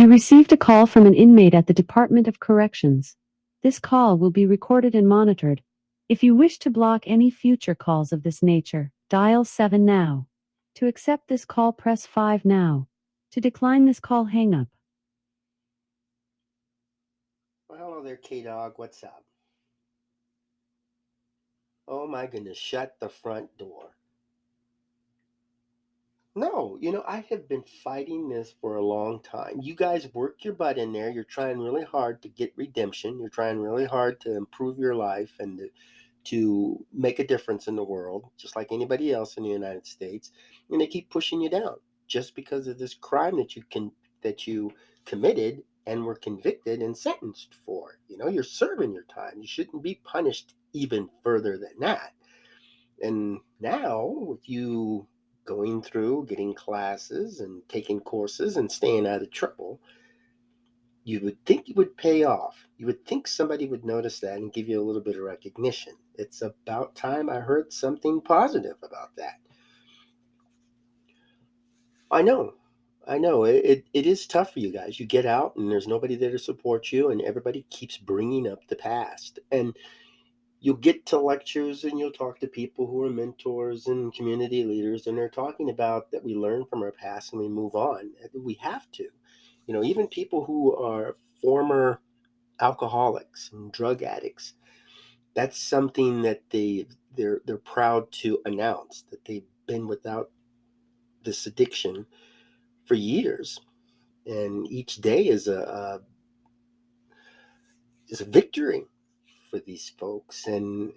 You received a call from an inmate at the Department of Corrections. This call will be recorded and monitored. If you wish to block any future calls of this nature, dial 7 now. To accept this call, press 5 now. To decline this call, hang up. Well, hello there, K-Dog. What's up? Oh my goodness, shut the front door. No, I have been fighting this for a long time. You guys work your butt in there. You're trying really hard to get redemption. You're trying really hard to improve your life and to make a difference in the world, just like anybody else in the United States. And they keep pushing you down just because of this crime that you committed and were convicted and sentenced for. You're serving your time. You shouldn't be punished even further than that. And now, with you going through, getting classes and taking courses and staying out of trouble, you would think it would pay off. You would think somebody would notice that and give you a little bit of recognition. It's about time I heard something positive about that. I know. I know. It is tough for you guys. You get out and there's nobody there to support you, and everybody keeps bringing up the past. And you'll get to lectures and you'll talk to people who are mentors and community leaders, and they're talking about that we learn from our past and we move on. We have to. Even people who are former alcoholics and drug addicts, that's something that they're proud to announce, that they've been without this addiction for years, and each day is a victory for these folks. And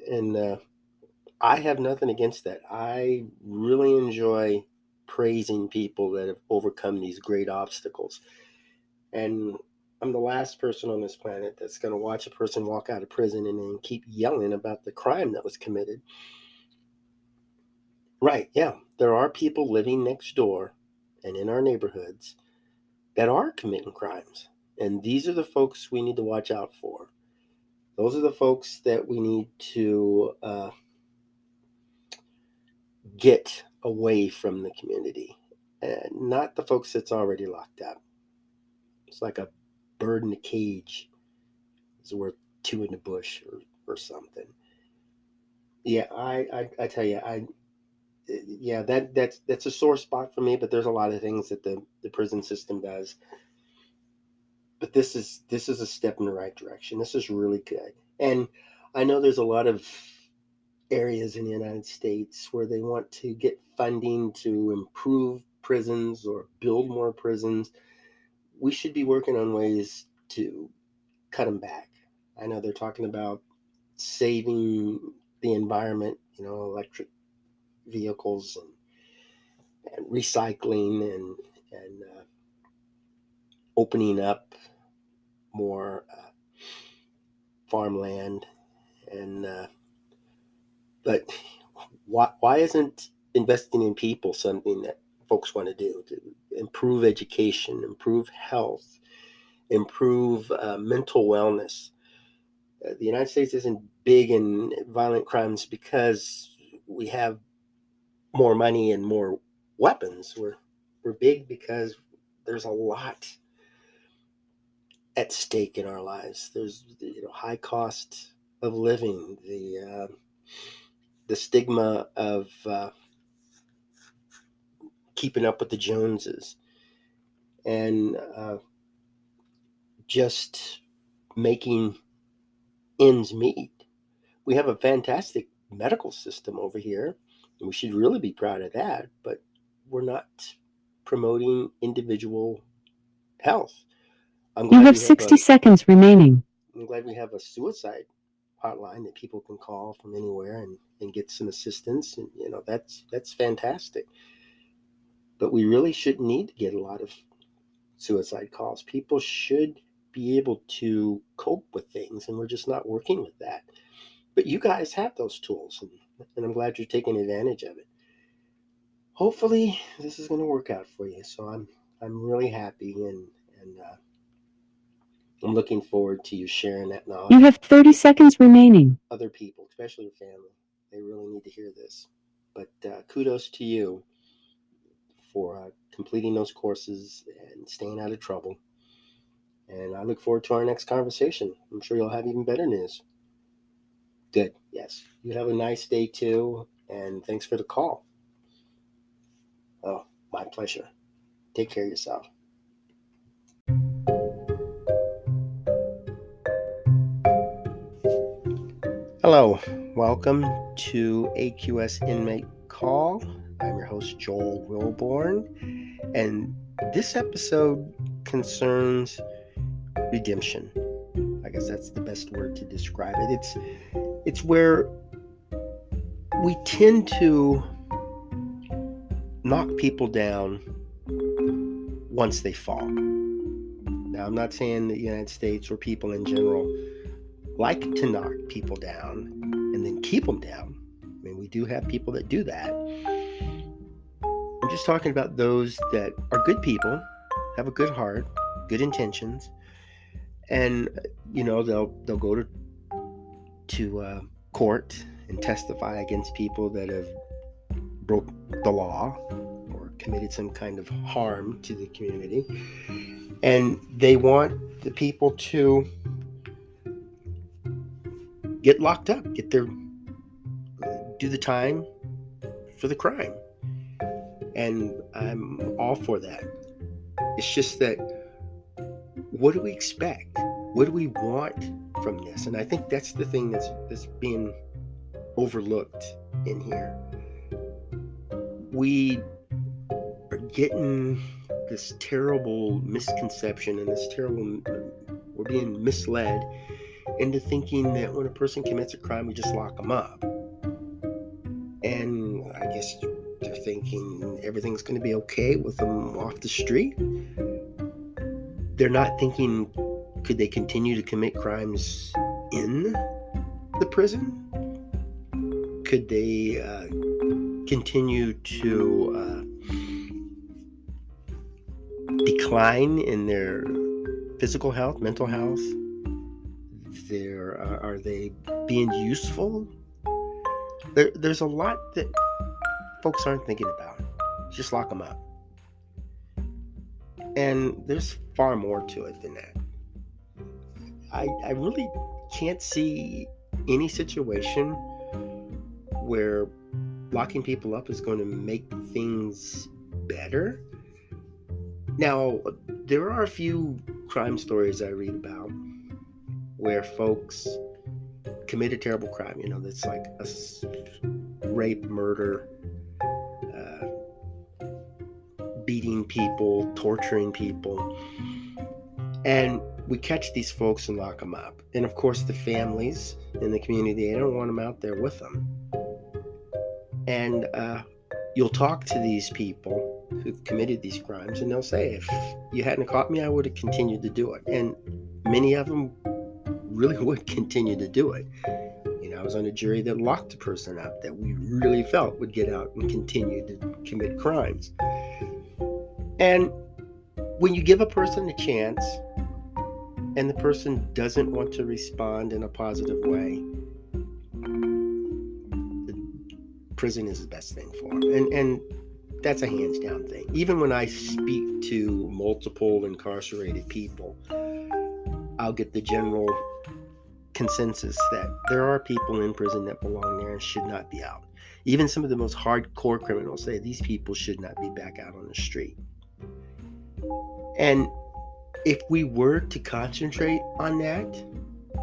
I have nothing against that. I really enjoy praising people that have overcome these great obstacles. And I'm the last person on this planet that's going to watch a person walk out of prison and then keep yelling about the crime that was committed. Right, yeah. There are people living next door and in our neighborhoods that are committing crimes. And these are the folks we need to watch out for. Those are the folks that we need to get away from the community, and not the folks that's already locked up. It's like a bird in a cage is worth two in the bush, or something. Yeah, I tell you, yeah, that's a sore spot for me. But there's a lot of things that the prison system does. But this is a step in the right direction. This is really good. And I know there's a lot of areas in the United States where they want to get funding to improve prisons or build more prisons. We should be working on ways to cut them back. I know they're talking about saving the environment, electric vehicles and recycling and opening up more farmland. And but why isn't investing in people something that folks want to do to improve education, improve health, improve mental wellness? The United States isn't big in violent crimes because we have more money and more weapons. We're big because there's a lot at stake in our lives. There's high cost of living, the stigma of keeping up with the Joneses, and just making ends meet. We have a fantastic medical system over here, and we should really be proud of that, but we're not promoting individual health. I'm You glad have we have 60 a seconds remaining. I'm glad we have a suicide hotline that people can call from anywhere and get some assistance, and that's fantastic. But we really shouldn't need to get a lot of suicide calls. People should be able to cope with things, and we're just not working with that. But you guys have those tools, and I'm glad you're taking advantage of it. Hopefully, this is going to work out for you. So I'm really happy, and I'm looking forward to you sharing that You knowledge have 30 seconds remaining. with other people, especially your family. They really need to hear this. But kudos to you for completing those courses and staying out of trouble. And I look forward to our next conversation. I'm sure you'll have even better news. Good. Yes. You have a nice day too. And thanks for the call. Oh, my pleasure. Take care of yourself. Hello. Welcome to AQS Inmate Call. I'm your host, Joel Wilborn. And this episode concerns redemption. I guess that's the best word to describe it. It's where we tend to knock people down once they fall. Now, I'm not saying the United States or people in general like to knock people down and then keep them down. I mean, we do have people that do that. I'm just talking about those that are good people, have a good heart, good intentions, and they'll go to court and testify against people that have broke the law or committed some kind of harm to the community, and they want the people to get locked up, do the time for the crime. And I'm all for that. It's just that, what do we expect? What do we want from this? And I think that's the thing that's being overlooked in here. We are getting this terrible misconception and we're being misled into thinking that when a person commits a crime, we just lock them up. And I guess they're thinking everything's going to be okay with them off the street. They're not thinking, could they continue to commit crimes in the prison? Could they continue to decline in their physical health, mental health? Are they being useful? There's a lot that folks aren't thinking about. Just lock them up. And there's far more to it than that. I really can't see any situation where locking people up is going to make things better. Now, there are a few crime stories I read about where folks commit a terrible crime, that's like a rape, murder, beating people, torturing people, and we catch these folks and lock them up. And of course, the families in the community, they don't want them out there with them. And you'll talk to these people who've committed these crimes, and they'll say, if you hadn't caught me, I would have continued to do it. And many of them really would continue to do it. I was on a jury that locked a person up that we really felt would get out and continue to commit crimes. And when you give a person a chance and the person doesn't want to respond in a positive way, prison is the best thing for them. And that's a hands down thing. Even when I speak to multiple incarcerated people, I'll get the general consensus that there are people in prison that belong there and should not be out. Even some of the most hardcore criminals say these people should not be back out on the street. And if we were to concentrate on that,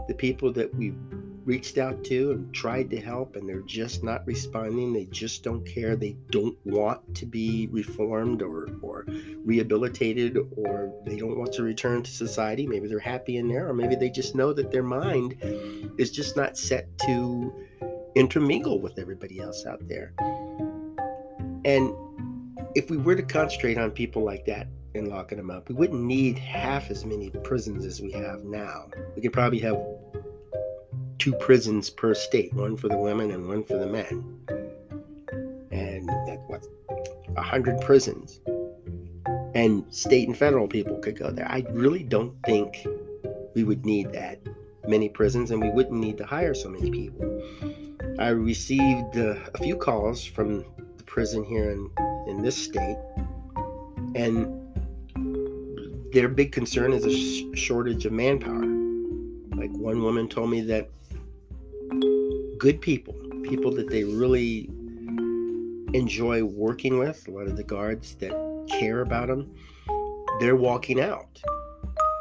the people that we've reached out to and tried to help and they're just not responding, they just don't care, they don't want to be reformed or rehabilitated, or they don't want to return to society, maybe they're happy in there, or maybe they just know that their mind is just not set to intermingle with everybody else out there. And if we were to concentrate on people like that and locking them up, we wouldn't need half as many prisons as we have now. We could probably have 2 prisons per state, one for the women and one for the men. And that's 100 prisons. And state and federal people could go there. I really don't think we would need that many prisons, and we wouldn't need to hire so many people. I received a few calls from the prison here in this state, and their big concern is a shortage of manpower. Like one woman told me that good people that they really enjoy working with, a lot of the guards that care about them, they're walking out.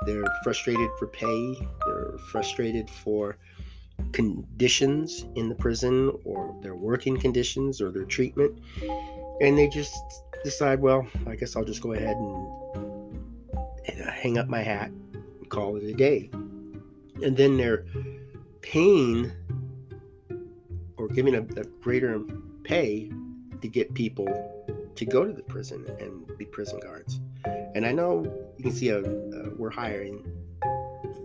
They're frustrated for pay. They're frustrated for conditions in the prison, or their working conditions, or their treatment. And they just decide, well, I guess I'll just go ahead and hang up my hat and call it a day. And then they're paying or giving a greater pay to get people to go to the prison and be prison guards. And I know you can see we're hiring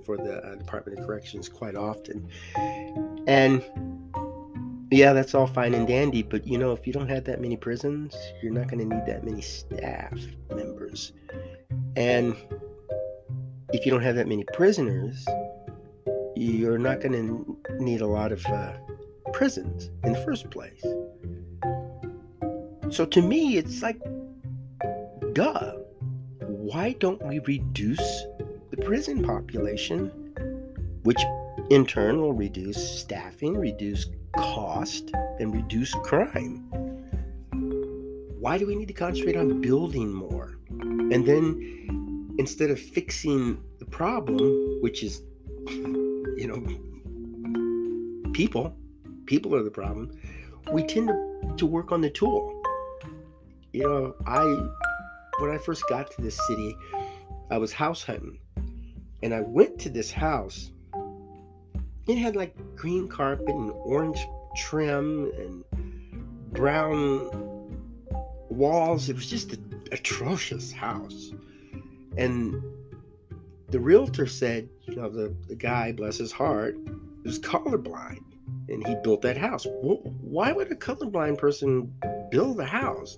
for the Department of Corrections quite often. And yeah, that's all fine and dandy, but if you don't have that many prisons, you're not going to need that many staff members. And if you don't have that many prisoners, you're not going to need a lot of prisons in the first place. So to me, it's like, duh. Why don't we reduce the prison population, which in turn will reduce staffing, reduce cost, and reduce crime? Why do we need to concentrate on building more? And then instead of fixing the problem, which is, people are the problem, we tend to work on the tool. When I first got to this city, I was house hunting, and I went to this house. It had like green carpet and orange trim and brown walls. It was just an atrocious house. And the realtor said, the guy, bless his heart, was colorblind, and he built that house. Well, why would a colorblind person build a house?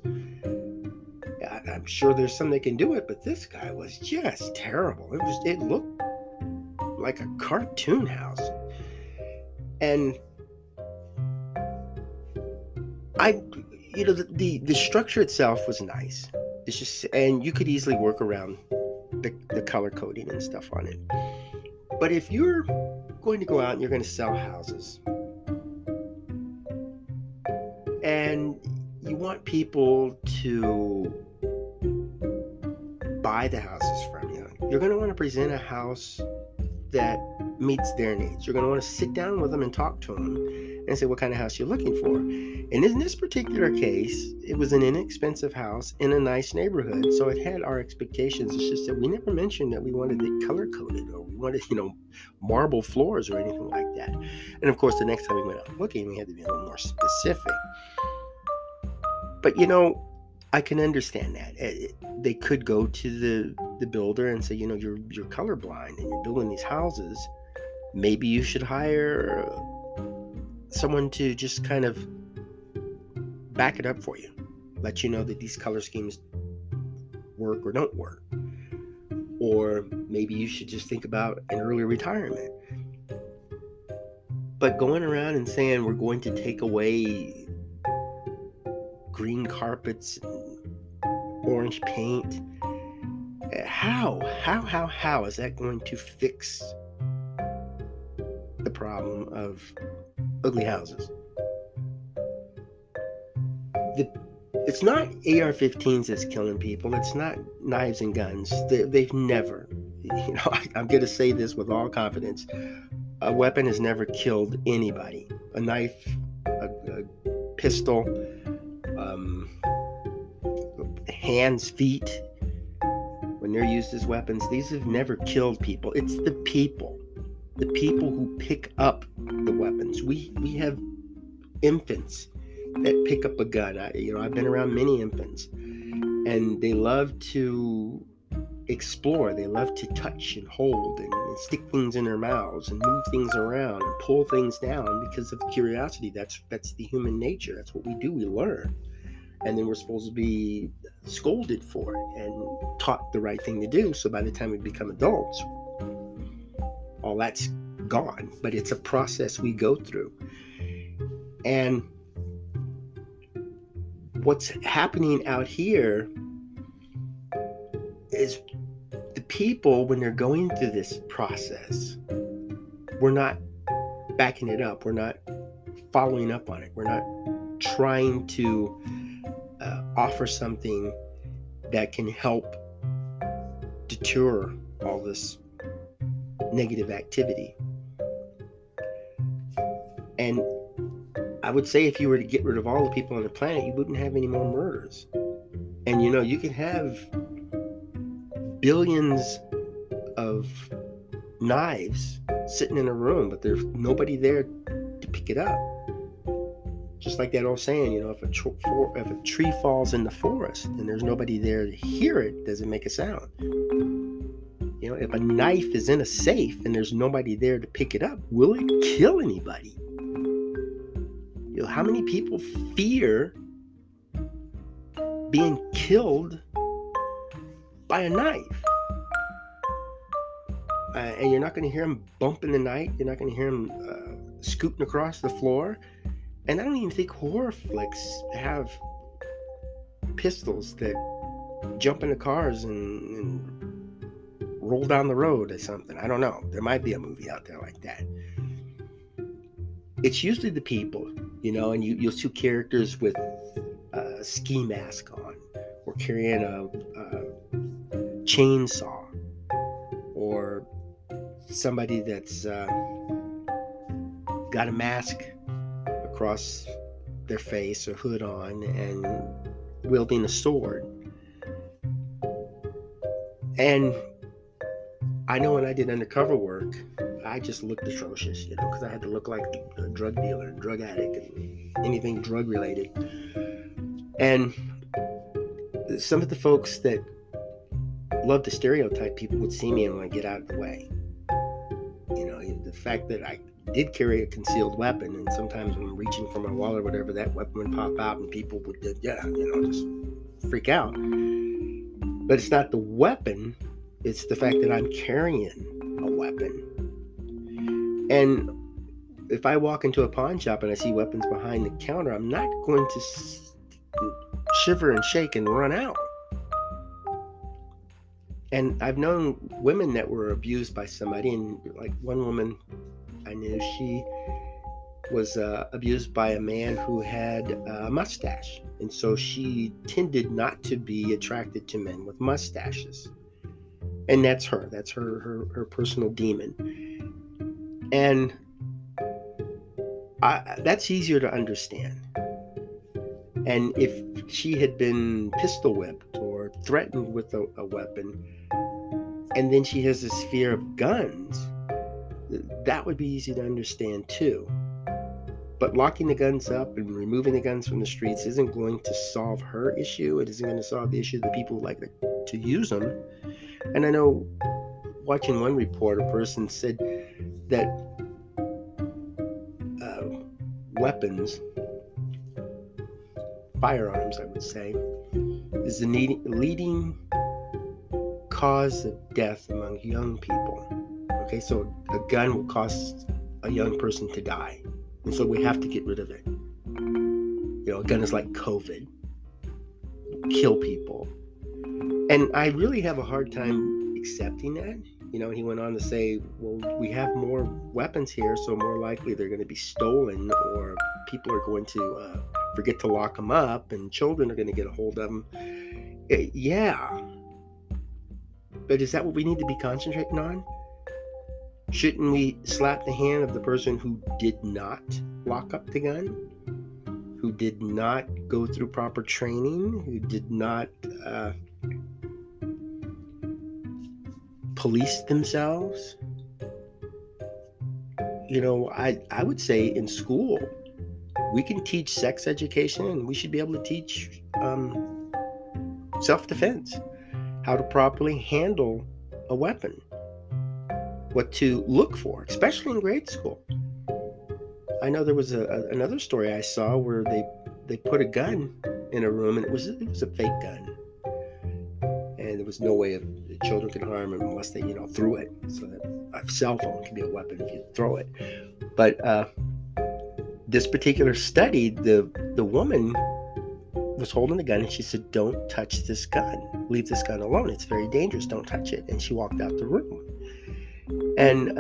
I'm sure there's some that can do it, but this guy was just terrible. It looked like a cartoon house. And the structure itself was nice. It's just, and you could easily work around the color coding and stuff on it. But if you're going to go out and you're going to sell houses, and you want people to buy the houses from you, you're going to want to present a house that meets their needs. You're going to want to sit down with them and talk to them and say what kind of house you're looking for. And in this particular case, it was an inexpensive house in a nice neighborhood, so it had our expectations. It's just that we never mentioned that we wanted it color coded, or we wanted marble floors or anything like that. And of course, the next time we went out looking, we had to be a little more specific. But I can understand that. They could go to the builder and say, you're colorblind and you're building these houses. Maybe you should hire someone to just kind of back it up for you, let you know that these color schemes work or don't work. Or maybe you should just think about an early retirement. But going around and saying we're going to take away green carpets and orange paint, how is that going to fix the problem of ugly houses? It's not AR-15s that's killing people. It's not knives and guns. They've never, I'm going to say this with all confidence, a weapon has never killed anybody. A knife, a pistol, hands, feet, when they're used as weapons, these have never killed people. It's the people who pick up the weapons. We have infants that pick up a gun. I've been around many infants, and they love to explore. They love to touch and hold and stick things in their mouths and move things around and pull things down because of curiosity. That's the human nature. That's what we do. We learn, and then we're supposed to be scolded for it and taught the right thing to do. So by the time we become adults, all that's gone. But it's a process we go through. And what's happening out here is the people, when they're going through this process, we're not backing it up. We're not following up on it. We're not trying to offer something that can help deter all this negative activity. And I would say if you were to get rid of all the people on the planet, you wouldn't have any more murders. And you can have billions of knives sitting in a room, but there's nobody there to pick it up. Just like that old saying, if a tree falls in the forest and there's nobody there to hear it, does it make a sound? If a knife is in a safe and there's nobody there to pick it up, will it kill anybody? How many people fear being killed by a knife? And you're not going to hear them bump in the night. You're not going to hear them scooting across the floor. And I don't even think horror flicks have pistols that jump into cars and roll down the road or something. I don't know. There might be a movie out there like that. It's usually the people, and you'll see characters with a ski mask on, or carrying a chainsaw, or somebody that's got a mask across their face or hood on and wielding a sword. And I know when I did undercover work, I just looked atrocious, because I had to look like a drug dealer, drug addict, and anything drug related. And some of the folks that love to stereotype people would see me and want to get out of the way. The fact that I did carry a concealed weapon, and sometimes when I'm reaching for my wallet or whatever, that weapon would pop out and people would just freak out. But it's not the weapon, it's the fact that I'm carrying a weapon. And if I walk into a pawn shop and I see weapons behind the counter, I'm not going to shiver and shake and run out. And I've known women that were abused by somebody, and like one woman I knew, she was abused by a man who had a mustache. And so she tended not to be attracted to men with mustaches. And that's her personal demon. And that's easier to understand. And if she had been pistol whipped or threatened with a weapon, and then she has this fear of guns, that would be easy to understand too. But locking the guns up and removing the guns from the streets isn't going to solve her issue. It isn't going to solve the issue of the people who like to use them. And I know, watching one report, a person said that weapons, firearms, I would say, is the leading cause of death among young people. Okay, so a gun will cause a young person to die, and so we have to get rid of it. A gun is like COVID, kill people. And I really have a hard time accepting that. He went on to say, well, we have more weapons here, so more likely they're going to be stolen, or people are going to forget to lock them up, and children are going to get a hold of them. Yeah. But is that what we need to be concentrating on? Shouldn't we slap the hand of the person who did not lock up the gun, who did not go through proper training, who did not police themselves? I would say in school, we can teach sex education, and we should be able to teach self-defense, how to properly handle a weapon, what to look for, especially in grade school. I know there was another story I saw where they put a gun in a room, and it was a fake gun, and there was no way the children could harm them unless they threw it. So that a cell phone can be a weapon if you throw it. But this particular study, the woman was holding the gun, and she said, "Don't touch this gun. Leave this gun alone. It's very dangerous. Don't touch it." And she walked out the room. And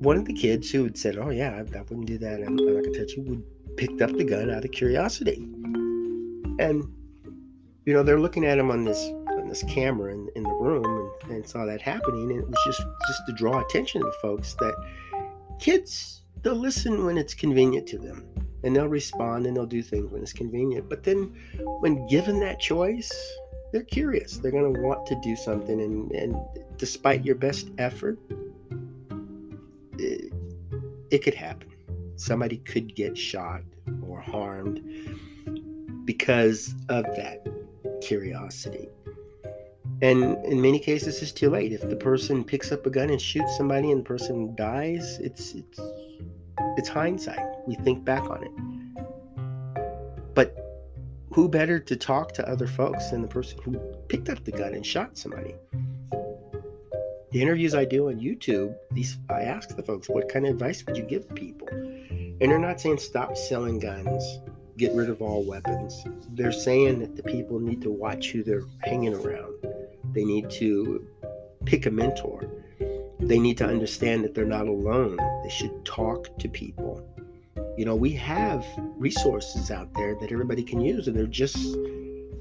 one of the kids who had said, "Oh yeah, I wouldn't do that. I'm not gonna touch you," picked up the gun out of curiosity. And they're looking at him on this camera in the room, and saw that happening. And it was just to draw attention to the folks that kids, they'll listen when it's convenient to them, and they'll respond, and they'll do things when it's convenient. But then when given that choice, they're curious. They're going to want to do something. And despite your best effort, it could happen. Somebody could get shot or harmed because of that curiosity. And in many cases, it's too late. If the person picks up a gun and shoots somebody and the person dies, it's hindsight. We think back on it. But who better to talk to other folks than the person who picked up the gun and shot somebody? The interviews I do on YouTube, I ask the folks, what kind of advice would you give people? And they're not saying stop selling guns, get rid of all weapons. They're saying that the people need to watch who they're hanging around. They need to pick a mentor. They need to understand that they're not alone. They should talk to people. We have resources out there that everybody can use, and they're just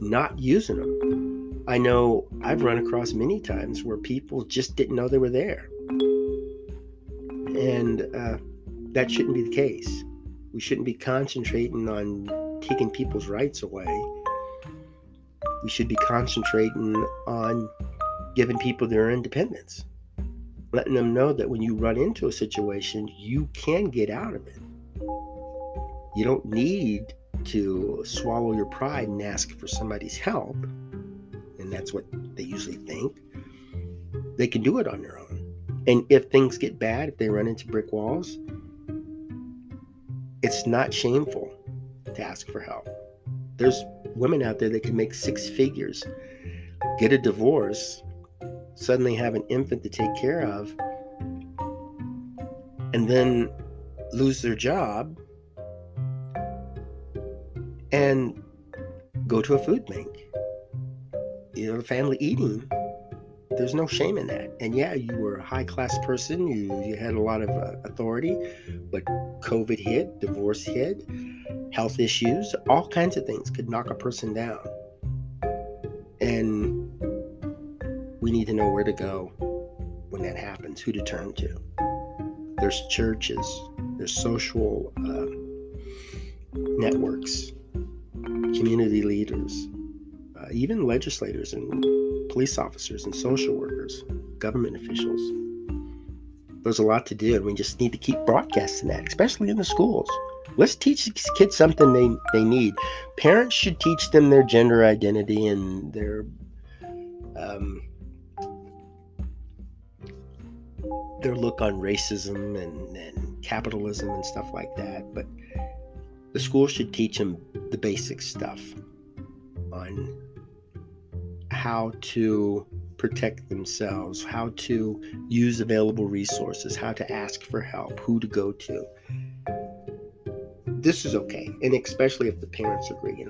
not using them. I know I've run across many times where people just didn't know they were there. And that shouldn't be the case. We shouldn't be concentrating on taking people's rights away. We should be concentrating on giving people their independence, letting them know that when you run into a situation, you can get out of it. You don't need to swallow your pride and ask for somebody's help, and that's what they usually think. They can do it on their own. And if things get bad, if they run into brick walls, it's not shameful to ask for help. There's women out there that can make 6 figures, get a divorce, suddenly have an infant to take care of, and then lose their job and go to a food bank. The family eating, there's no shame in that. And yeah, you were a high-class person, you had a lot of authority, but COVID hit, divorce hit, health issues, all kinds of things could knock a person down. And we need to know where to go when that happens, who to turn to. There's churches, there's social networks, community leaders, even legislators and police officers and social workers, government officials. There's a lot to do, and we just need to keep broadcasting that, especially in the schools. Let's teach kids something they need. Parents should teach them their gender identity and their look on racism and capitalism and stuff like that. But the school should teach them the basic stuff on how to protect themselves, how to use available resources, how to ask for help, who to go to. This is okay, and especially if the parents agree.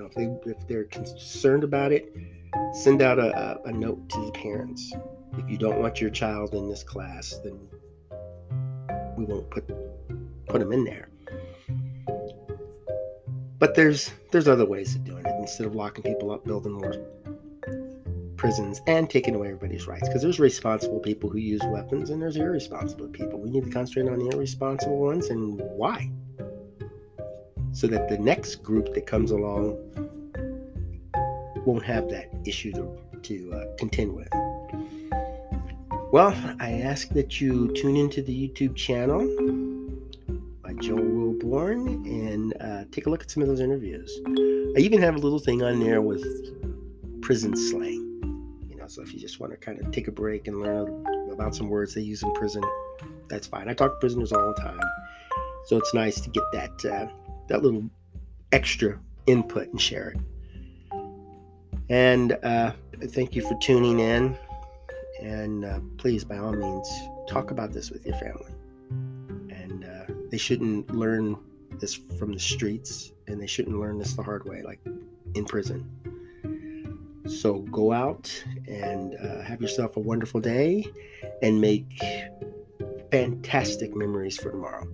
If they're concerned about it, send out a note to the parents. If you don't want your child in this class, then we won't put them in there. But there's other ways of doing it. Instead of locking people up, building more prisons and taking away everybody's rights. Because there's responsible people who use weapons, and there's irresponsible people. We need to concentrate on the irresponsible ones and why, so that the next group that comes along won't have that issue to contend with. Well, I ask that you tune into the YouTube channel by Joel Wilborn and take a look at some of those interviews. I even have a little thing on there with prison slang. So if you just want to kind of take a break and learn about some words they use in prison, that's fine. I talk to prisoners all the time, so it's nice to get that little extra input and share it. And thank you for tuning in. And please, by all means, talk about this with your family. And they shouldn't learn this from the streets, and they shouldn't learn this the hard way, like in prison. So go out and have yourself a wonderful day and make fantastic memories for tomorrow.